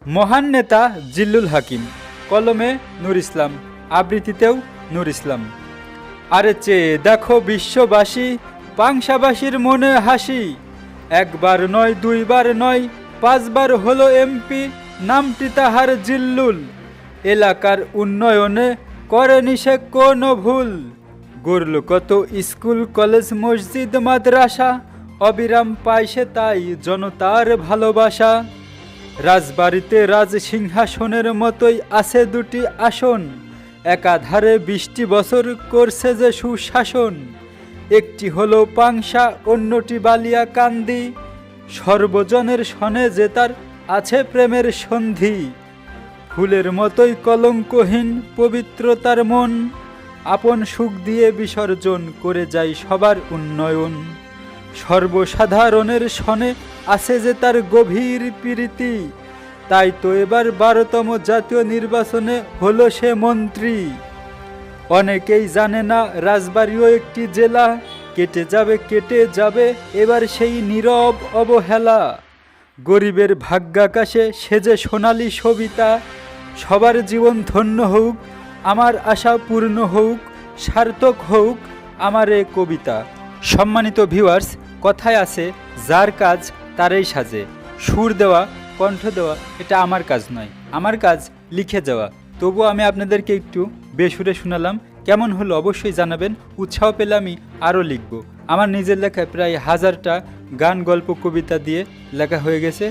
মহান নেতা জিল্লুল হাকিম, কলমে নূর ইসলাম, আবৃত্তিতেও নূর ইসলাম। আরে চেয়ে দেখো বিশ্ববাসী, পাংশাবাসীর মনে হাসি। একবার নয়, দুইবার নয়, 5 বার হলো এমপি, নামটি তাহার জিল্লুল। এলাকার উন্নয়নে করেনি সে কোনো ভুল। গড়ল কত স্কুল, কলেজ, মসজিদ, মাদ্রাসা, অবিরাম পায় সে তাই জনতার ভালোবাসা। রাজবাড়িতে রাজ সিংহাসনের মতোই আছে 2টি আসন, একাধারে 20টি বছর করছে যে সুশাসন। একটি হলো পাংশা, অন্যটি বালিয়াকান্দি, সর্বজনের সনে যে তার আছে প্রেমের সন্ধি। ফুলের মতোই কলঙ্কহীন পবিত্রতার মন, আপন সুখ দিয়ে বিসর্জন করে যায় সবার উন্নয়ন। সর্বসাধারণের সনে আছে যে তার গভীর প্রীতি, তাই তো এবার 12তম জাতীয় নির্বাচনে হলো সে মন্ত্রী। অনেকেই জানে না রাজবাড়িও একটি জেলা, কেটে যাবে এবার সেই নীরব অবহেলা। গরিবের ভাগ্যাকাশে সেজে সোনালি সবিতা, সবার জীবন ধন্য হোক, আমার আশা পূর্ণ হোক, সার্থক হোক আমার এ কবিতা। সম্মানিত ভিউয়ার্স, কথায় আছে যার কাজ তারই সাজে। সুর দেওয়া, কণ্ঠ দেওয়া এটা আমার কাজ নয়, আমার কাজ লিখে যাওয়া। তবুও আমি আপনাদেরকে একটু বেসুরে শোনালাম, কেমন হলো অবশ্যই জানাবেন। উৎসাহ পেলে আমি আরও লিখব। আমার নিজের লেখায় প্রায় 1000টা গান, গল্প, কবিতা দিয়ে লেখা হয়ে গেছে।